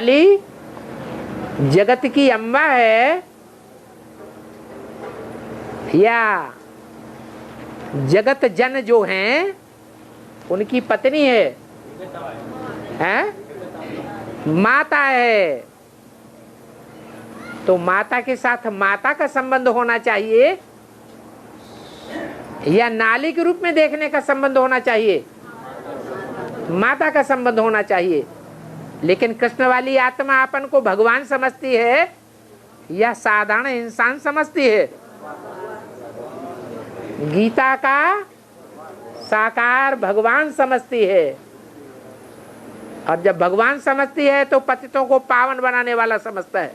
काली जगत की अम्मा है या जगत जन जो हैं उनकी पत्नी है, हैं? माता है। तो माता के साथ माता का संबंध होना चाहिए या नाली के रूप में देखने का संबंध होना चाहिए? माता का संबंध होना चाहिए। लेकिन कृष्ण वाली आत्मा अपन को भगवान समझती है या साधारण इंसान समझती है? गीता का साकार भगवान समझती है। और जब भगवान समझती है तो पतितों को पावन बनाने वाला समझता है।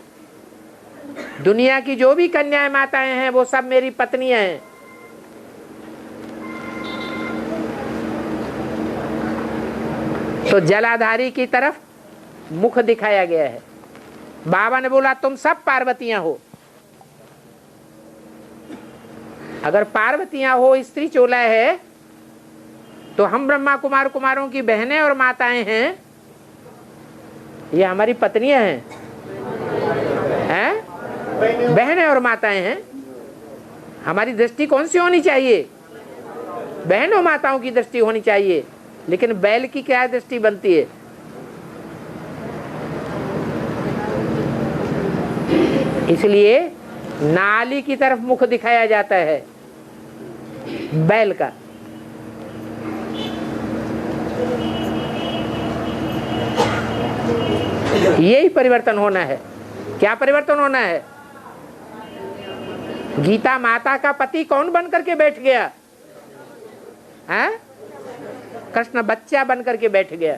दुनिया की जो भी कन्याएं माताएं हैं वो सब मेरी पत्नियां हैं। तो जलाधारी की तरफ मुख दिखाया गया है। बाबा ने बोला तुम सब पार्वतियां हो। अगर पार्वतियां हो, स्त्री चोला है, तो हम ब्रह्मा कुमार कुमारों की बहनें और माताएं हैं, ये हमारी पत्नियां हैं, हैं? बहनें और माताएं हैं। हमारी दृष्टि कौन सी होनी चाहिए? बहनों माताओं की दृष्टि होनी चाहिए। लेकिन बैल की क्या दृष्टि बनती है? इसलिए नाली की तरफ मुख दिखाया जाता है बैल का। यही परिवर्तन होना है। क्या परिवर्तन होना है? गीता माता का पति कौन बन करके बैठ गया है? कृष्ण बच्चा बन करके बैठ गया।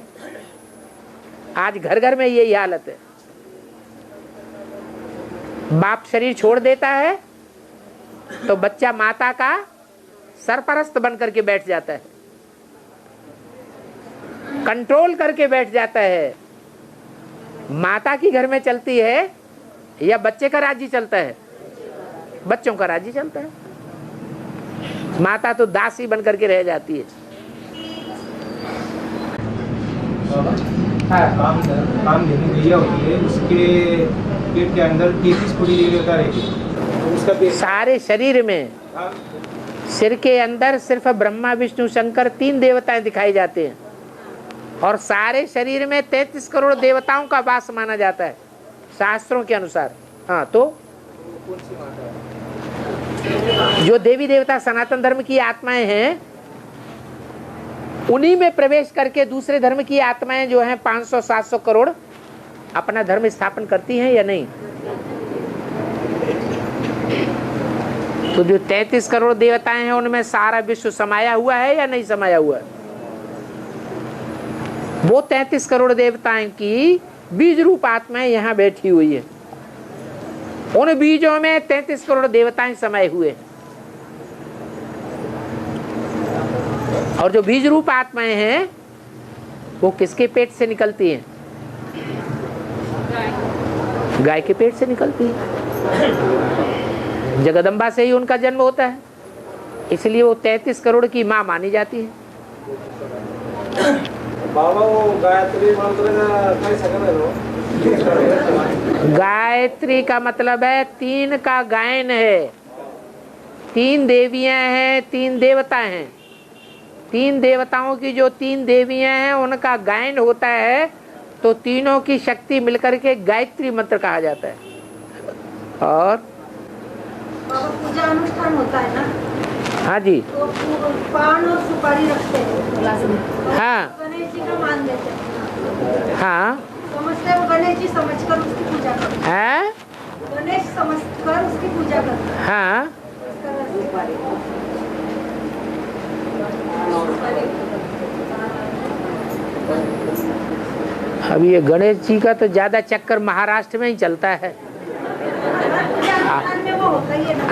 आज घर घर में यही हालत है। बाप शरीर छोड़ देता है तो बच्चा माता का सरपरस्त बन करके बैठ जाता है, कंट्रोल करके बैठ जाता है। माता की घर में चलती है या बच्चे का राज्य चलता है? बच्चों का राज्य चलता है। माता तो दासी बन करके रह जाती है। काम गैया होती है, उसके पेट के अंदर 33 कोटि देवता रहते हैं। तो उसका पेट सारे शरीर में, सिर के अंदर सिर्फ ब्रह्मा विष्णु शंकर 3 देवताएं दिखाई जाते हैं। और सारे शरीर में 33 करोड़ देवताओं का वास माना जाता है शास्त्रों के अनुसार। हाँ, तो जो देवी देवता सनातन धर्म की आत्माएं हैं, उन्हीं में प्रवेश करके दूसरे धर्म की आत्माएं जो हैं 500-700 करोड़ अपना धर्म स्थापन करती हैं या नहीं? तो जो 33 करोड़ देवताएं हैं उनमें सारा विश्व समाया हुआ है या नहीं समाया हुआ है? वो 33 करोड़ देवताएं की बीज रूप आत्माएं यहाँ बैठी हुई है। उन बीजों में 33 करोड़ देवताएं समाये हुए हैं। और जो बीज रूप आत्माएं हैं वो किसके पेट से निकलती हैं? गाय के पेट से निकलती है। जगदम्बा से ही उनका जन्म होता है, इसलिए वो 33 करोड़ की माँ मानी जाती है। बाबा वो गायत्री मंत्र गायत्री का मतलब है 3 का गायन है। 3 देवियां हैं, 3 देवता हैं। 3 देवताओं की जो 3 देवियां हैं उनका गायन होता है, तो तीनों की शक्ति मिलकर के गायत्री मंत्र कहा जाता है। और पूजा अनुष्ठान होता है ना? हाँ जी, तो पान और सुपारी रखते हैं। हाँ गणेश जी का मान देते हैं। हाँ, समझते हैं वो गणेश जी, समझकर उसकी पूजा करते हैं। है, गणेश समझकर उसकी पूजा करते हैं। हाँ। अब ये गणेश जी का तो ज्यादा चक्कर महाराष्ट्र में ही चलता है।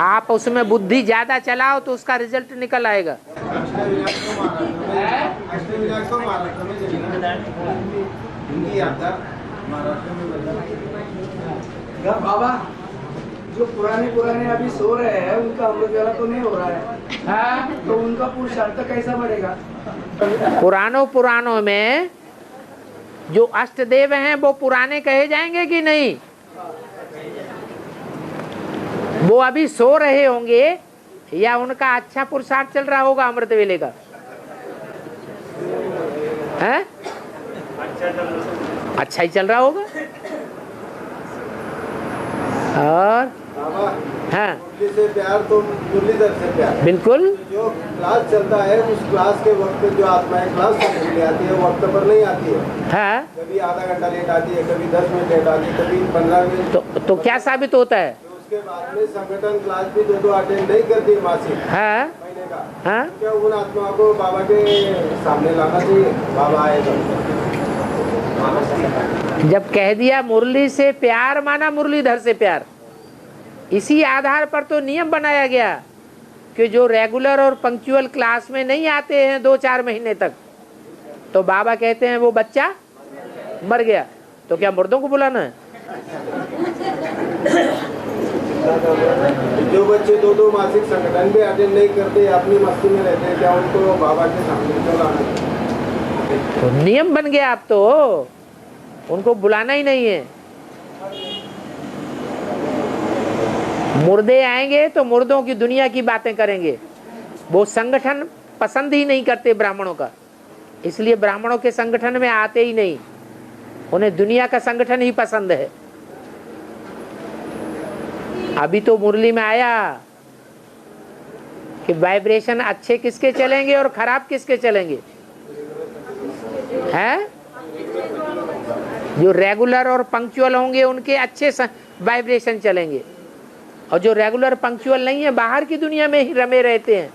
आप उसमें बुद्धि ज्यादा चलाओ तो उसका रिजल्ट निकल आएगा। बाबा, जो पुराने अभी सो रहे हैं उनका अमृत वेला तो नहीं हो रहा है, हाँ? तो उनका पुरुषार्थ कैसा बढ़ेगा? पुराणों में जो अष्ट देव हैं वो पुराने कहे जाएंगे कि नहीं? वो अभी सो रहे होंगे या उनका अच्छा पुरुषार्थ चल रहा होगा अमृत वेले का? है? अच्छा ही चल रहा होगा। और हाँ, मुरली से प्यार तो मुरलीधर से प्यार। बिल्कुल। जो क्लास चलता है उस क्लास के वक्त जो आत्माएं क्लास से आती है वक्त पर नहीं आती है। हाँ, कभी आधा घंटा लेट आती है, कभी 10 मिनट लेट आती है, कभी 15 मिनट। तो क्या साबित होता है? तो उसके बाद में संगठन क्लास भी दो अटेंड नहीं करती मासिक हाँ, महीने का। हाँ, क्या उन आत्माओं को बाबा के सामने लाना चाहिए? बाबा आएगा। जब कह दिया मुरली से प्यार माना मुरलीधर से प्यार, इसी आधार पर तो नियम बनाया गया कि जो रेगुलर और पंक्चुअल क्लास में नहीं आते हैं 2-4 महीने तक, तो बाबा कहते हैं वो बच्चा मर गया। तो क्या मुर्दों को बुलाना है? जो बच्चे 2 मासिक संगठन भी अटेंड नहीं करते, अपनी मस्ती में रहते हैं, क्या उनको बाबा के सामने क्यों लाना है? तो नियम बन गया, अब तो उनको बुलाना ही नहीं है। मुर्दे आएंगे तो मुर्दों की दुनिया की बातें करेंगे। वो संगठन पसंद ही नहीं करते ब्राह्मणों का, इसलिए ब्राह्मणों के संगठन में आते ही नहीं। उन्हें दुनिया का संगठन ही पसंद है। अभी तो मुरली में आया कि वाइब्रेशन अच्छे किसके चलेंगे और खराब किसके चलेंगे? हैं? जो रेगुलर और पंक्चुअल होंगे उनके अच्छे वाइब्रेशन चलेंगे, और जो रेगुलर पंक्चुअल नहीं है बाहर की दुनिया में ही रमे रहते हैं,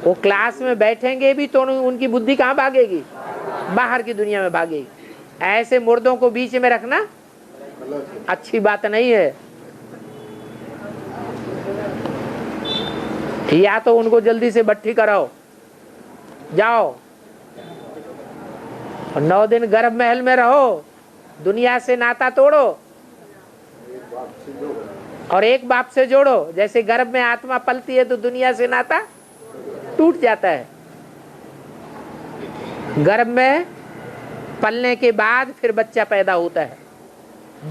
वो क्लास में बैठेंगे भी तो उनकी बुद्धि कहाँ भागेगी? बाहर की दुनिया में भागेगी। ऐसे मुर्दों को बीच में रखना अच्छी बात नहीं है। या तो उनको जल्दी से भट्ठी कराओ, जाओ और 9 दिन गर्भ महल में रहो, दुनिया से नाता तोड़ो और एक बाप से जोड़ो। जैसे गर्भ में आत्मा पलती है तो दुनिया से नाता टूट जाता है। गर्भ में पलने के बाद फिर बच्चा पैदा होता है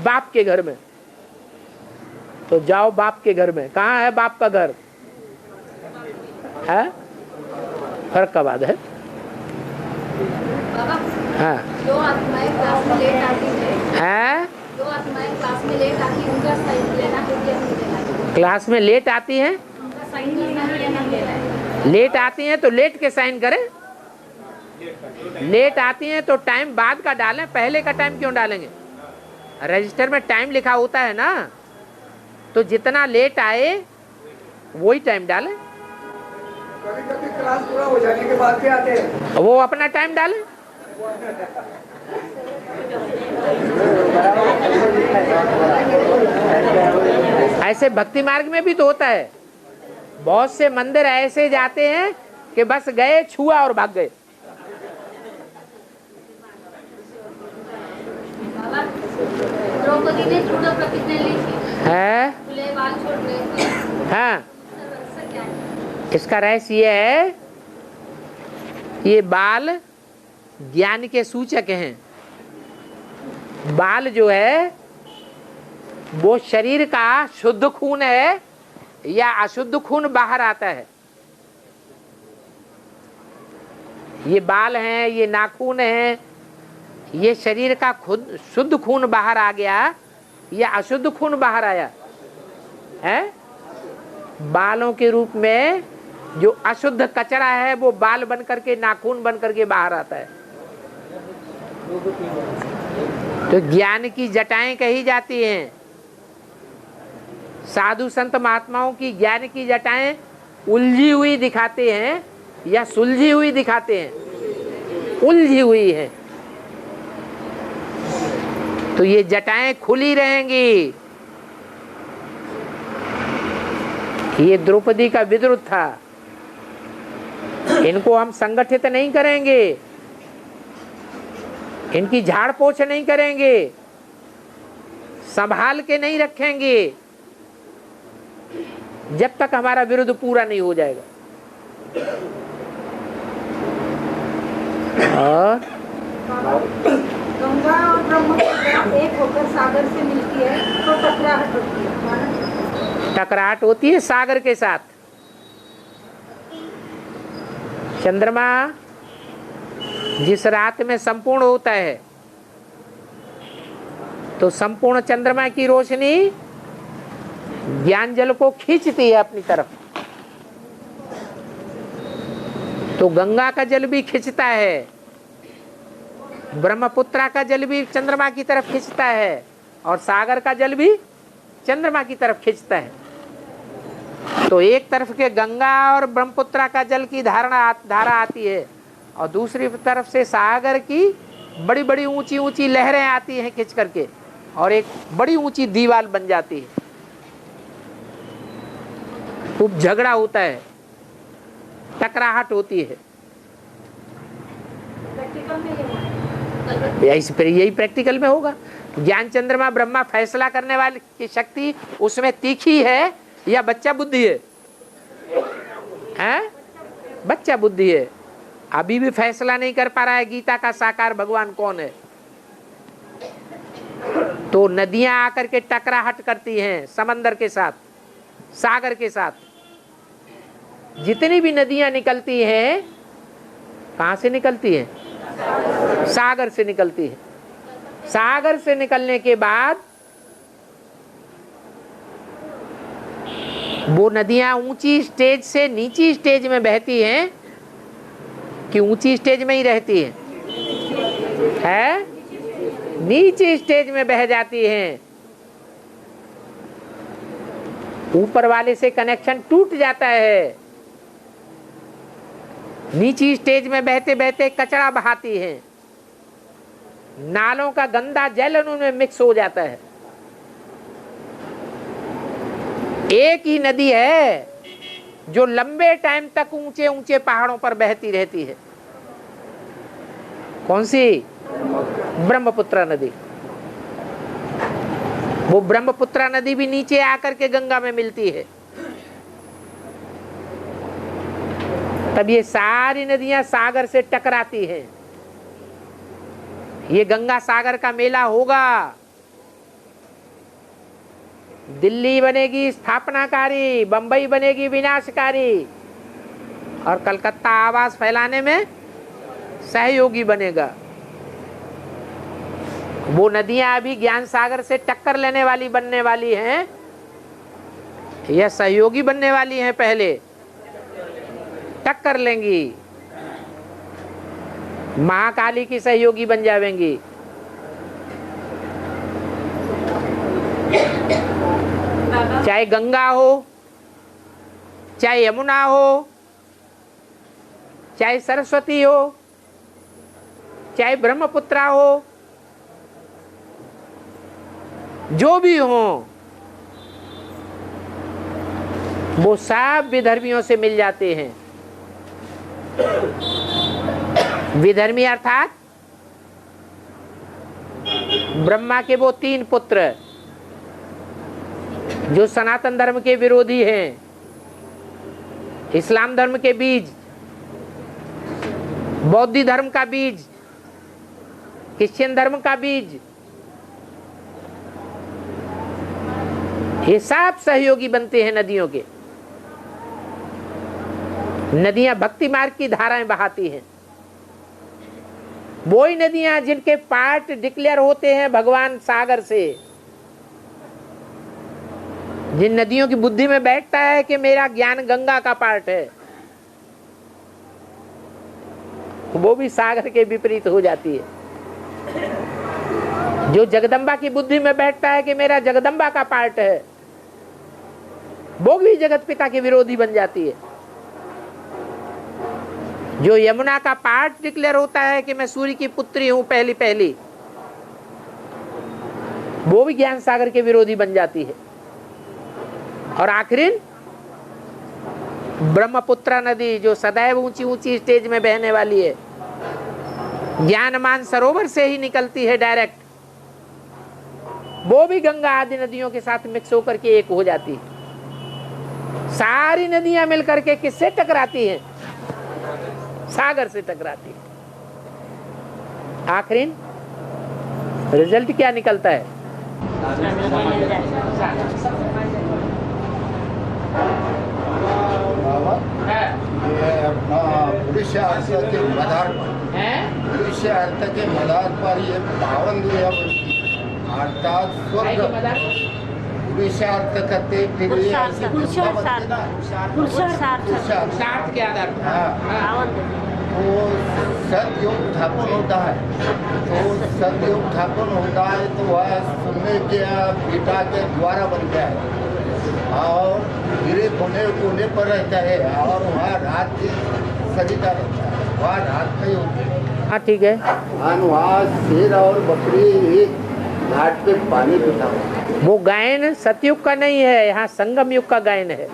बाप के घर में। तो जाओ बाप के घर में। कहाँ है बाप का घर? है फर्क का बात है। बाबा, हाँ, जो आत्माएं क्लास में लेट आती है, जो आत्माएं क्लास में लेट आती है उनका साइन लेना है या नहीं लेना है? क्लास में लेट आती हैं, उनका साइन लेना है या नहीं लेना है? लेट आती हैं तो लेट के साइन करें। लेट आती हैं तो टाइम बाद का डालें, पहले का टाइम क्यों डालेंगे? रजिस्टर में टाइम लिखा होता है ना, तो जितना लेट आए वही टाइम डालें। कभी कभी क्लास पूरा हो जाने के बाद भी आते हैं, वो अपना टाइम डालें। ऐसे भक्ति मार्ग में भी तो होता है। बहुत से मंदिर ऐसे जाते हैं कि बस गए, छुआ और भाग गए। बाबा, द्रौपदी ने झूठा प्रतिज्ञा ली थी, है? खुले बाल छोड़ रहे थे। हाँ, रहस्य क्या है? इसका रहस्य ये है, ये बाल ज्ञान के सूचक हैं। बाल जो है वो शरीर का शुद्ध खून है या अशुद्ध खून बाहर आता है। ये बाल हैं, ये नाखून हैं, ये शरीर का खुद शुद्ध खून बाहर आ गया या अशुद्ध खून बाहर आया है? बालों के रूप में जो अशुद्ध कचरा है वो बाल बन करके, नाखून बन करके बाहर आता है। तो ज्ञान की जटाएं कही जाती हैं। साधु संत महात्माओं की ज्ञान की जटाएं उलझी हुई दिखाते हैं या सुलझी हुई दिखाते हैं? उलझी हुई है। तो ये जटाएं खुली रहेंगी। ये द्रौपदी का विद्रुत था, इनको हम संगठित नहीं करेंगे, इनकी झाड़ पोछ नहीं करेंगे, संभाल के नहीं रखेंगे जब तक हमारा विरुद्ध पूरा नहीं हो जाएगा। और गंगा और ब्रह्मपुत्र एक होकर सागर से मिलती है तो टकराहट होती है। टकराहट होती है सागर के साथ। चंद्रमा जिस रात में संपूर्ण होता है तो संपूर्ण चंद्रमा की रोशनी ज्ञान जल को खींचती है अपनी तरफ। तो गंगा का जल भी खींचता है, ब्रह्मपुत्रा का जल भी चंद्रमा की तरफ खींचता है और सागर का जल भी चंद्रमा की तरफ खींचता है। तो एक तरफ के गंगा और ब्रह्मपुत्रा का जल की धारा आती है और दूसरी तरफ से सागर की बड़ी बड़ी ऊंची ऊंची लहरें आती हैं खींच करके और एक बड़ी ऊंची दीवार बन जाती है। खूब झगड़ा होता है, टकराहट होती है। यही प्रैक्टिकल में होगा। ज्ञान चंद्रमा ब्रह्मा फैसला करने वाली की शक्ति उसमें तीखी है या बच्चा बुद्धि है? बच्चा बुद्धि है। अभी भी फैसला नहीं कर पा रहा है गीता का साकार भगवान कौन है। तो नदियां आकर के टकराहट करती हैं समंदर के साथ, सागर के साथ। जितनी भी नदियां निकलती हैं कहां से निकलती हैं? सागर से निकलती है। सागर से निकलने के बाद वो नदियां ऊंची स्टेज से नीची स्टेज में बहती हैं कि ऊंची स्टेज में ही रहती है? नीचे स्टेज में बह जाती हैं। ऊपर वाले से कनेक्शन टूट जाता है। नीची स्टेज में बहते बहते कचरा बहाती हैं, नालों का गंदा जल उनमें मिक्स हो जाता है। एक ही नदी है जो लंबे टाइम तक ऊंचे ऊंचे पहाड़ों पर बहती रहती है। कौन सी? ब्रह्मपुत्र नदी। वो ब्रह्मपुत्र नदी भी नीचे आकर के गंगा में मिलती है। तब ये सारी नदियां सागर से टकराती हैं। ये गंगा सागर का मेला होगा। दिल्ली बनेगी स्थापनाकारी, बंबई बनेगी विनाशकारी और कलकत्ता आवाज फैलाने में सहयोगी बनेगा। वो नदियां अभी ज्ञान सागर से टक्कर लेने वाली बनने वाली हैं या सहयोगी बनने वाली हैं? पहले टक्कर लेंगी, महाकाली की सहयोगी बन जाएंगी। चाहे गंगा हो, चाहे यमुना हो, चाहे सरस्वती हो, चाहे ब्रह्मपुत्रा हो, जो भी हो, वो सब विधर्मियों से मिल जाते हैं। विधर्मी अर्थात ब्रह्मा के वो 3 पुत्र जो सनातन धर्म के विरोधी हैं, इस्लाम धर्म के बीज, बौद्ध धर्म का बीज, क्रिश्चियन धर्म का बीज, ये सब सहयोगी बनते हैं नदियों के। नदियां भक्ति मार्ग की धाराएं बहाती हैं। वही नदियां जिनके पार्ट डिक्लेयर होते हैं भगवान सागर से, जिन नदियों की बुद्धि में बैठता है कि मेरा ज्ञान गंगा का पार्ट है, वो भी सागर के विपरीत हो जाती है। जो जगदम्बा की बुद्धि में बैठता है कि मेरा जगदम्बा का पार्ट है, वो भी जगत पिता के विरोधी बन जाती है। जो यमुना का पार्ट डिक्लेयर होता है कि मैं सूर्य की पुत्री हूं पहली पहली, वो भी ज्ञान सागर के विरोधी बन जाती है। और आखिरी ब्रह्मपुत्रा नदी जो सदैव ऊंची ऊंची स्टेज में बहने वाली है, ज्ञानमान सरोवर से ही निकलती है डायरेक्ट, वो भी गंगा आदि नदियों के साथ मिक्स होकर के एक हो जाती है। सारी नदियां मिलकर के किससे टकराती हैं? सागर से टकराती है। आखिरी रिजल्ट क्या निकलता है? बाबा ये अपना पुरुषार्थ के मदार पर पुरुषार्थ के मदार पर ये 52 दुनिया बनती है, अर्थात स्वर्ग पुरुषार्थ करते फिर ये ऐसी दुनिया बनती ना, पुरुषार्थ के आधार पर। हाँ, तो सतयुग स्थापन होता है, तो सतयुग स्थापन होता है तो वह सुनने के बेटा के द्वारा बनता है और गिरे कोने पर रहता है और वहाँ रात की सजीता रहता है, वहाँ रात नहीं होती। हाँ ठीक है। और वहाँ शेर और बकरी एक घाट पे पानी पीता है। वो गायन सतयुग का नहीं है, यहाँ संगम युग का गायन है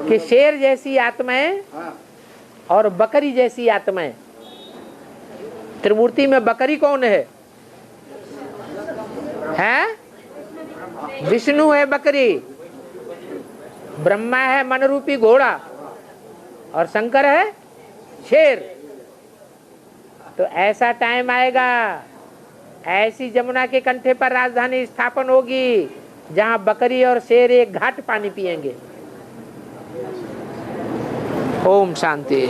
कि शेर जैसी आत्माएं हाँ, और बकरी जैसी आत्माएं। त्रिमूर्ति में बकरी कौन है? विष्णु है बकरी, ब्रह्मा है मन रूपी घोड़ा और शंकर है शेर। तो ऐसा टाइम आएगा, ऐसी जमुना के कंठे पर राजधानी स्थापन होगी जहां बकरी और शेर एक घाट पानी पिएंगे। ओम शांति।